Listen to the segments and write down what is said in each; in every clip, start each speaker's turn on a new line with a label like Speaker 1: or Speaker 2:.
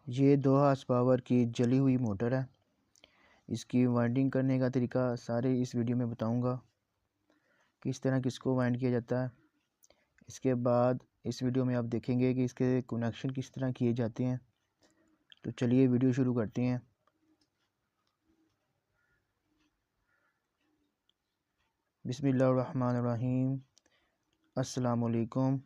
Speaker 1: ये 2 horse power की जली हुई मोटर है। इसकी वाइंडिंग करने का तरीका सारे इस वीडियो में बताऊंगा, किस तरह किसको वाइंड किया जाता है। इसके बाद इस वीडियो में आप देखेंगे कि इसके कनेक्शन किस तरह किए जाते हैं। तो चलिए वीडियो शुरू करते हैं। बिस्मिल्लाहिर्रहमानिर्रहीम। अस्सलाम वालेकुम।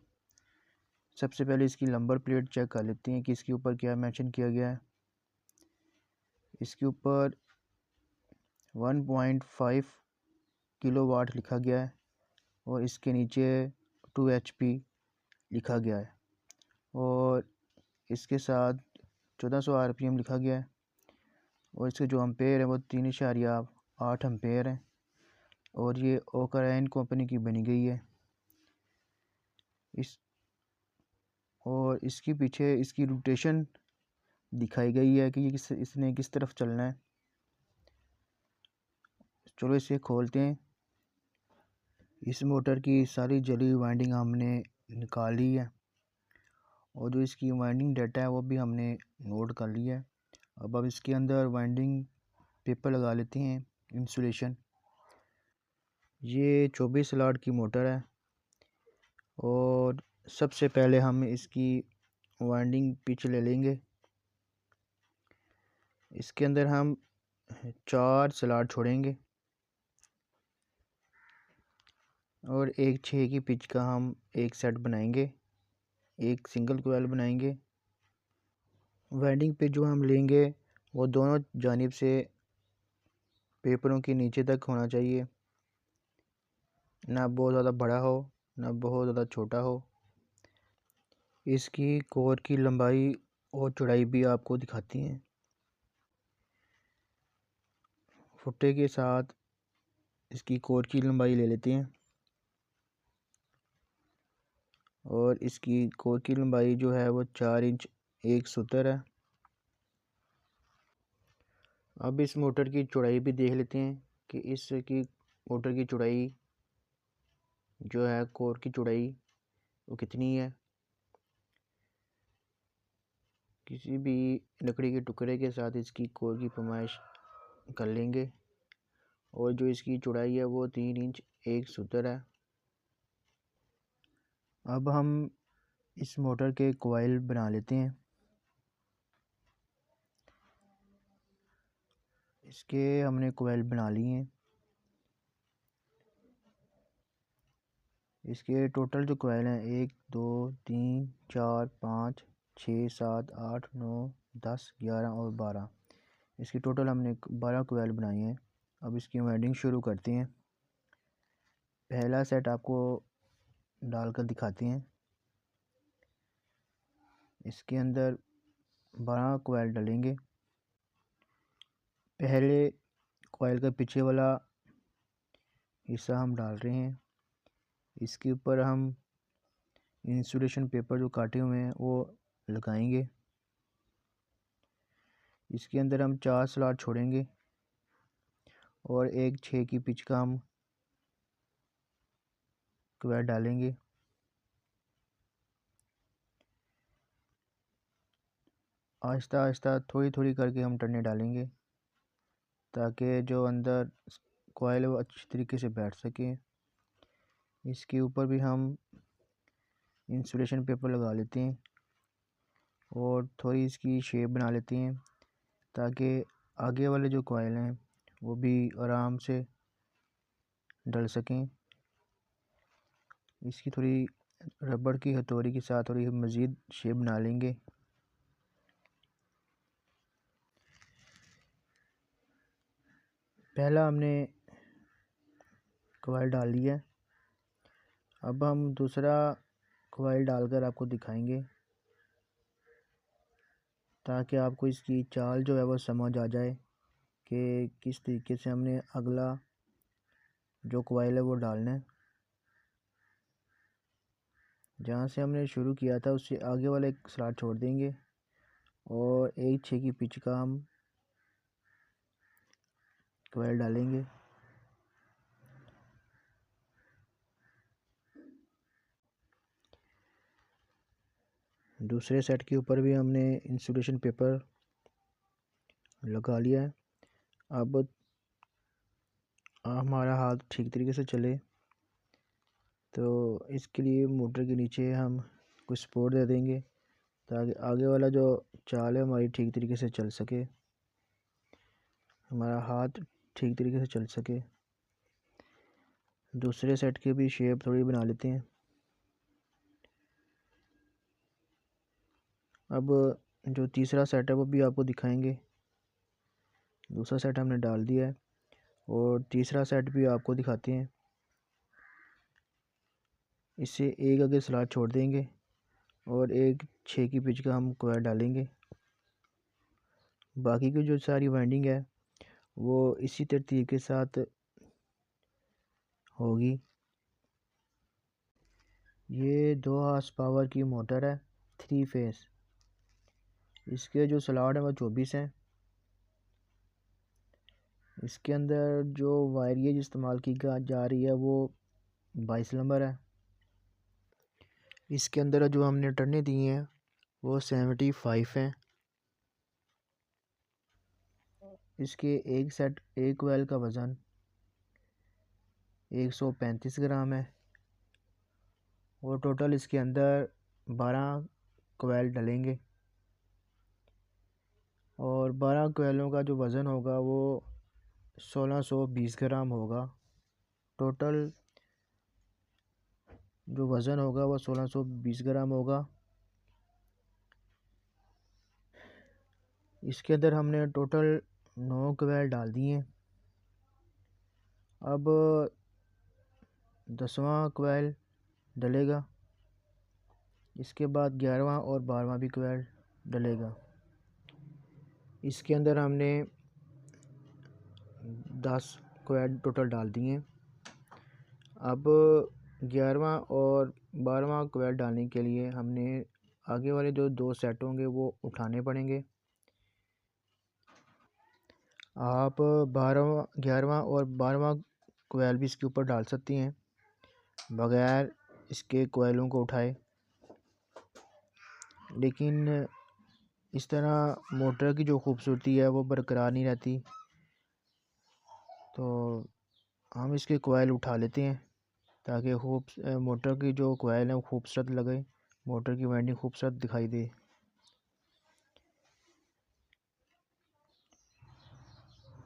Speaker 1: सबसे पहले इसकी नंबर प्लेट चेक कर लेते हैं कि इसके ऊपर क्या मेंशन किया गया है। इसके ऊपर 1.5 किलोवाट लिखा गया है और इसके नीचे 2 HP लिखा गया है और इसके साथ 1400 RPM लिखा गया है और इसके जो एम्पेयर है वो 3.8 एम्पेयर है और ये ओकराइन कंपनी की बनी गई है। और इसके पीछे इसकी रोटेशन दिखाई गई है कि ये इसने किस तरफ चलना है। चलो इसे खोलते हैं। इस मोटर की सारी जली हुई वाइंडिंग हमने निकाल ली है और जो इसकी वाइंडिंग डाटा है वो भी हमने नोट कर लिया है। अब इसके अंदर वाइंडिंग पेपर लगा लेते हैं, इंसुलेशन। ये 24 स्लॉट की मोटर है और सबसे पहले हम इसकी वाइंडिंग पिच ले लेंगे। इसके अंदर हम 4 स्लॉट छोड़ेंगे और एक 6 की पिच का हम एक सेट बनाएंगे, एक सिंगल कोयल बनाएंगे। वाइंडिंग पिच जो हम लेंगे वो दोनों जानिब से पेपरों के नीचे तक होना चाहिए, ना बहुत ज़्यादा बड़ा हो ना बहुत ज़्यादा छोटा हो। इसकी कोर की लंबाई और चौड़ाई भी आपको दिखाती हैं। फुट्टे के साथ इसकी कोर की लंबाई ले लेते हैं और इसकी कोर की लंबाई जो है वो 4 इंच 1 सूत्र है। अब इस मोटर की चौड़ाई भी देख लेते हैं कि इसकी मोटर की चौड़ाई जो है, कोर की चौड़ाई वो कितनी है। किसी भी लकड़ी के टुकड़े के साथ इसकी कोर की पैमाइश कर लेंगे और जो इसकी चौड़ाई है वो 3 इंच 1 सूत्र है। अब हम इस मोटर के कॉइल बना लेते हैं। इसके हमने कॉइल बना लिए हैं। इसके टोटल जो कॉइल हैं 1 2 3 4 5 6 7 8 9 10 11 और 12, इसकी टोटल हमने 12 कॉइल बनाई हैं। अब इसकी वाइंडिंग शुरू करते हैं। पहला सेट आपको डालकर दिखाते हैं। इसके अंदर 12 कॉइल डालेंगे। पहले कॉइल का पीछे वाला हिस्सा हम डाल रहे हैं। इसके ऊपर हम इंसुलेशन पेपर जो काटे हुए हैं वो लगाएंगे। इसके अंदर हम 4 स्लॉट छोड़ेंगे और एक 6 की पिच का हम कॉइल डालेंगे। आहिस्ता आहिस्ता थोड़ी थोड़ी करके हम टर्ने डालेंगे ताकि जो अंदर कॉइल है वो अच्छी तरीके से बैठ सके। इसके ऊपर भी हम इंसुलेशन पेपर लगा लेते हैं और थोड़ी इसकी शेप बना लेते हैं ताकि आगे वाले जो कॉइल हैं वो भी आराम से डल सकें। इसकी थोड़ी रबड़ की हथौड़ी के साथ थोड़ी मज़ीद शेप बना लेंगे। पहला हमने कॉइल डाल लिया। अब हम दूसरा कॉइल डालकर आपको दिखाएंगे ताकि आपको इसकी चाल जो है वो समझ आ जाए कि किस तरीके से हमने अगला जो कॉइल है वो डालना है। जहाँ से हमने शुरू किया था उससे आगे वाला एक स्लॉट छोड़ देंगे और एक 6 की पिच का हम कॉइल डालेंगे। दूसरे सेट के ऊपर भी हमने इंसुलेशन पेपर लगा लिया है। अब हमारा हाथ ठीक तरीके से चले तो इसके लिए मोटर के नीचे हम कुछ सपोर्ट दे देंगे ताकि आगे वाला जो चाल है हमारी ठीक तरीके से चल सके, हमारा हाथ ठीक तरीके से चल सके। दूसरे सेट की भी शेप थोड़ी बना लेते हैं। अब जो तीसरा सेट है वो भी आपको दिखाएंगे। दूसरा सेट हमने डाल दिया है और तीसरा सेट भी आपको दिखाते हैं। इससे एक आगे स्लॉट छोड़ देंगे और एक 6 की पिच का हम कॉइल डालेंगे। बाकी की जो सारी वाइंडिंग है वो इसी तरतीब के साथ होगी। ये 2 हॉर्स पावर की मोटर है 3 फेस। इसके जो स्लॉट है वो 24 हैं। इसके अंदर जो वायरियज इस्तेमाल की जा रही है वो 22 नंबर है। इसके अंदर जो हमने टर्ने दी हैं वो 75 हैं। इसके एक कॉइल का वज़न 135 ग्राम है और टोटल इसके अंदर 12 कॉइल डलेंगे और 12 कॉइलों का जो वज़न होगा वो 1620 ग्राम होगा। टोटल जो वज़न होगा वो 1620 ग्राम होगा। इसके अंदर हमने टोटल 9 कॉइल डाल दिए। अब 10वां कॉइल डलेगा। इसके बाद 11वां और 12वां भी कॉइल डलेगा। इसके अंदर हमने 10 कॉइल टोटल डाल दिए। अब 11वां और 12वां कॉइल डालने के लिए हमने आगे वाले जो 2 सेट होंगे वो उठाने पड़ेंगे। आप 11वां और 12वां कॉइल भी इसके ऊपर डाल सकती हैं बगैर इसके कॉइलों को उठाए, लेकिन इस तरह मोटर की जो खूबसूरती है वो बरकरार नहीं रहती। तो हम इसके कॉइल उठा लेते हैं ताकि मोटर की जो कॉइल है वो खूबसूरत लगे, मोटर की वाइंडिंग खूबसूरत दिखाई दे।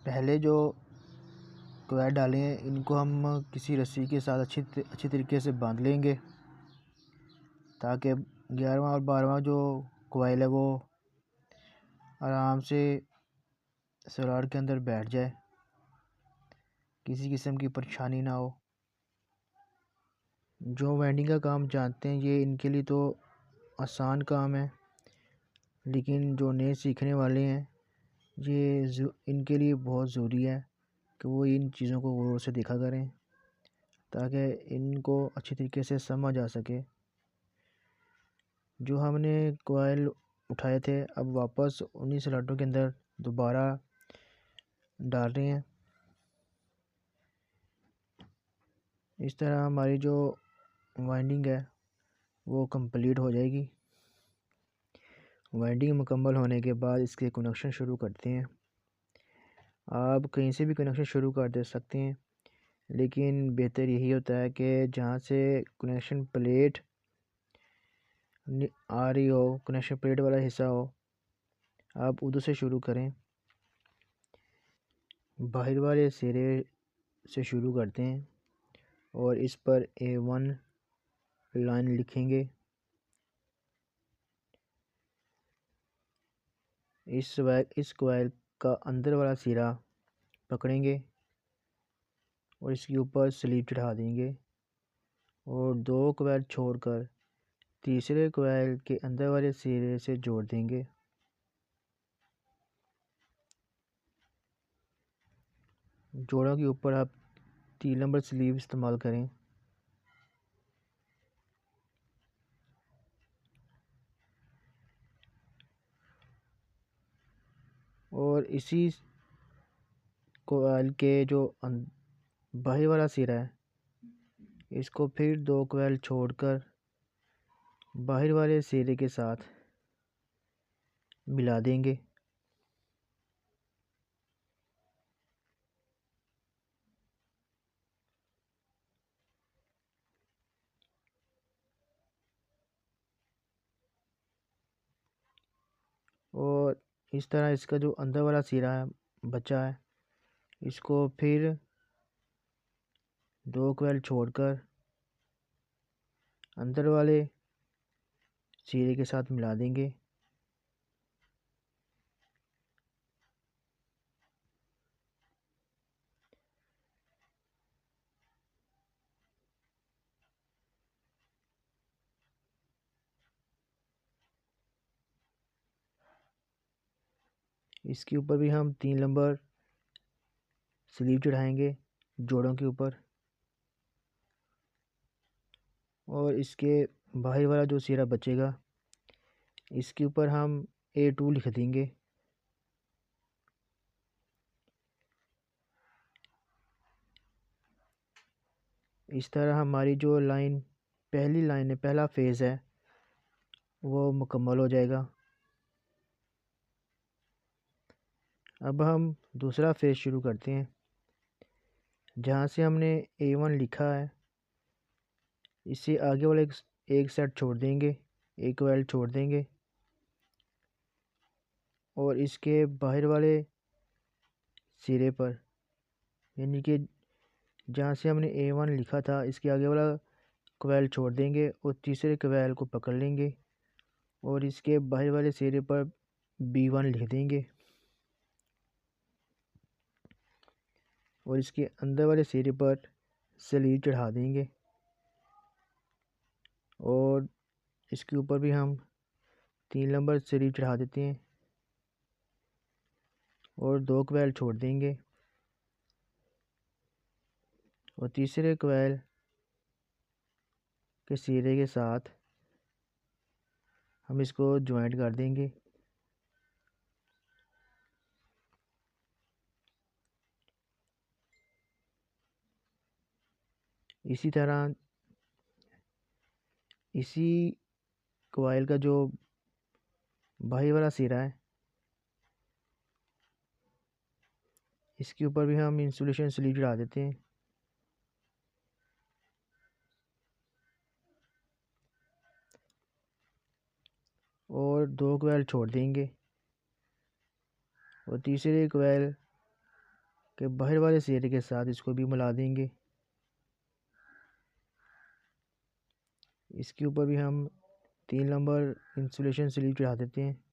Speaker 1: पहले जो कॉइल डाले हैं इनको हम किसी रस्सी के साथ अच्छी तरीके से बांध लेंगे ताकि 11वां और 12वां जो कॉइल है वो आराम से स्लॉट के अंदर बैठ जाए, किसी किस्म की परेशानी ना हो। जो वाइंडिंग का काम जानते हैं ये इनके लिए तो आसान काम है, लेकिन जो नए सीखने वाले हैं ये इनके लिए बहुत ज़रूरी है कि वो इन चीज़ों को गौर से देखा करें ताकि इनको अच्छी तरीके से समझ आ सके। जो हमने कॉइल उठाए थे अब वापस उन्हीं स्लॉटों के अंदर दोबारा डाल रहे हैं। इस तरह हमारी जो वाइंडिंग है वो कंप्लीट हो जाएगी। वाइंडिंग मुकम्मल होने के बाद इसके कनेक्शन शुरू करते हैं। आप कहीं से भी कनेक्शन शुरू कर दे सकते हैं, लेकिन बेहतर यही होता है कि जहाँ से कनेक्शन प्लेट आ रही हो, कनेक्शन प्लेट वाला हिस्सा हो, आप उधर से शुरू करें। बाहर वाले सिरे से शुरू करते हैं और इस पर A1 लाइन लिखेंगे। इस कॉइल का अंदर वाला सिरा पकड़ेंगे और इसके ऊपर स्लीव चढ़ा देंगे और 2 कॉइल छोड़कर तीसरे कॉइल के अंदर वाले सिरे से जोड़ देंगे। जोड़ों के ऊपर आप 3 नंबर स्लीव इस्तेमाल करें। और इसी कॉइल के जो बाहर वाला सिरा है इसको फिर 2 कॉइल छोड़कर बाहर वाले सिरे के साथ मिला देंगे। और इस तरह इसका जो अंदर वाला सिरा है बचा है, इसको फिर 2 क्वेल छोड़कर अंदर वाले सिरे के साथ मिला देंगे। इसके ऊपर भी हम 3 नंबर स्लीव चढ़ाएंगे जोड़ों के ऊपर, और इसके बाहर वाला जो सिरा बचेगा इसके ऊपर हम A2 लिख देंगे। इस तरह हमारी जो लाइन पहली लाइन है, पहला फेज़ है, वो मुकम्मल हो जाएगा। अब हम दूसरा फेज़ शुरू करते हैं। जहाँ से हमने A1 लिखा है इससे आगे वाला एक सेट छोड़ देंगे, एक वेल छोड़ देंगे, और इसके बाहर वाले सिरे पर, यानी कि जहाँ से हमने A1 लिखा था इसके आगे वाला क्वेल छोड़ देंगे और तीसरे क्वेल को पकड़ लेंगे और इसके बाहर वाले सिरे पर B1 लिख देंगे और इसके अंदर वाले सिरे पर स्लीव चढ़ा देंगे और इसके ऊपर भी हम 3 नंबर स्लीव चढ़ा देते हैं और 2 क्वेल छोड़ देंगे और तीसरे क्वेल के सिरे के साथ हम इसको ज्वाइंट कर देंगे। इसी तरह इसी कॉइल का जो बाहरी वाला सिरा है इसके ऊपर भी हम इंसुलेशन स्लीव चढ़ा देते हैं और 2 क्वेल छोड़ देंगे और तीसरे क्वेल के बाहर वाले सिरे के साथ इसको भी मिला देंगे। इसके ऊपर भी हम 3 नंबर इंसुलेशन स्लीव चढ़ा देते हैं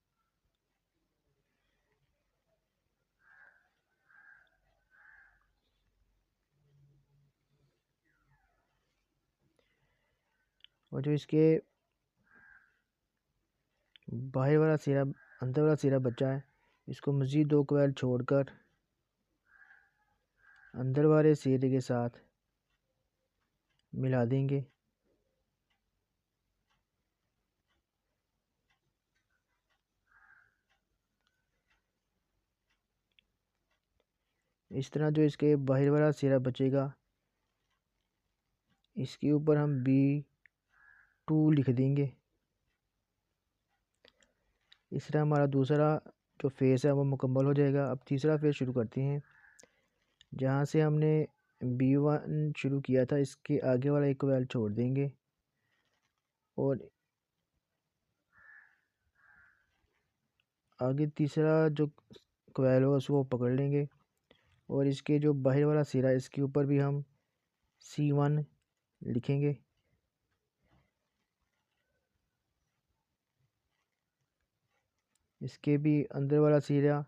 Speaker 1: और जो इसके बाहर वाला सिरा, अंदर वाला सिरा बचा है, इसको मज़ीद 2 क्वेल छोड़कर अंदर वाले सिरे के साथ मिला देंगे। इस तरह जो इसके बाहर वाला सिरा बचेगा इसके ऊपर हम B2 लिख देंगे। इस तरह हमारा दूसरा जो फेस है वो मुकम्मल हो जाएगा। अब तीसरा फेस शुरू करते हैं। जहाँ से हमने B1 शुरू किया था इसके आगे वाला एक क्वेल छोड़ देंगे और आगे तीसरा जो क्वेल होगा उसको पकड़ लेंगे और इसके जो बाहर वाला सिरा है इसके ऊपर भी हम C1 लिखेंगे। इसके भी अंदर वाला सिरा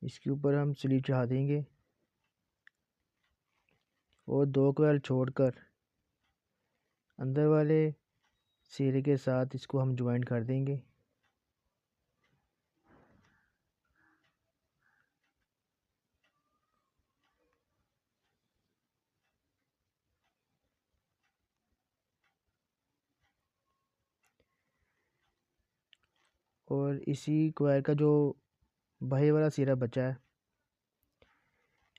Speaker 1: इसके ऊपर हम स्लीव चढ़ा देंगे और 2 क्वेल छोड़कर अंदर वाले सिरे के साथ इसको हम ज्वाइन कर देंगे। और इसी क्वायर का जो बाहर वाला सिरा बचा है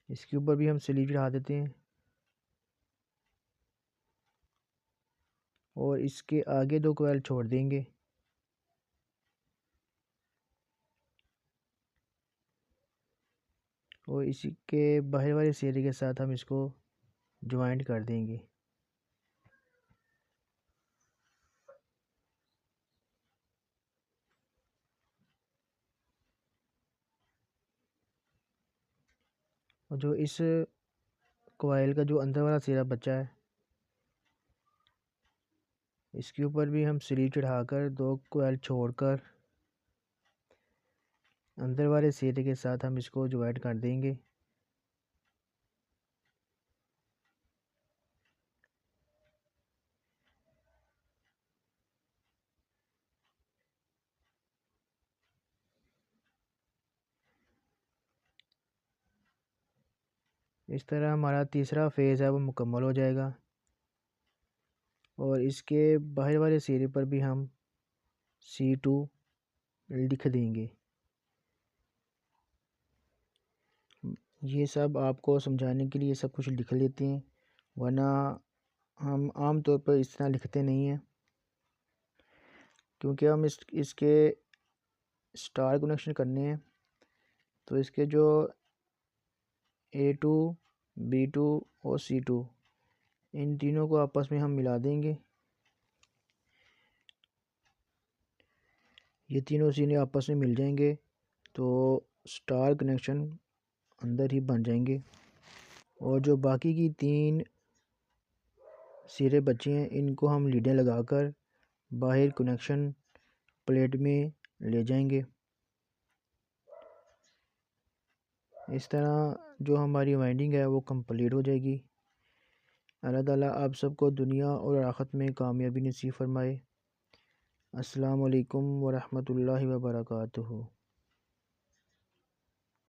Speaker 1: इसके ऊपर भी हम स्लीव चढ़ा देते हैं और इसके आगे 2 कोयल छोड़ देंगे। और इसी के बाहर वाले सिरे के साथ हम इसको ज्वाइंट कर देंगे। और जो इस कोयल का जो अंदर वाला सिरा बचा है, इसके ऊपर भी हम स्लीव चढ़ाकर 2 कोयल छोड़कर अंदर वाले सिरे के साथ हम इसको ज्वाइंट कर देंगे। इस तरह हमारा तीसरा फेज़ है वो मुकम्मल हो जाएगा। और इसके बाहर वाले सिरे पर भी हम C2 लिख देंगे। ये सब आपको समझाने के लिए सब कुछ लिख लेते हैं, वरना हम आम तौर पर इस तरह लिखते नहीं हैं, क्योंकि हम इसके स्टार कनेक्शन करने हैं। तो इसके जो A2, B2 और C2 इन तीनों को आपस में हम मिला देंगे। ये तीनों सीने आपस में मिल जाएंगे तो स्टार कनेक्शन अंदर ही बन जाएंगे। और जो बाकी की 3 सिरे बचे हैं, इनको हम लीडें लगाकर बाहर कनेक्शन प्लेट में ले जाएंगे। इस तरह जो हमारी वाइंडिंग है वो कंप्लीट हो जाएगी। अल्लाह ताला आप सबको दुनिया और आखिरत में कामयाबी नसीब फरमाए। अस्सलाम वालेकुम व रहमतुल्लाहि व बरकातुहू।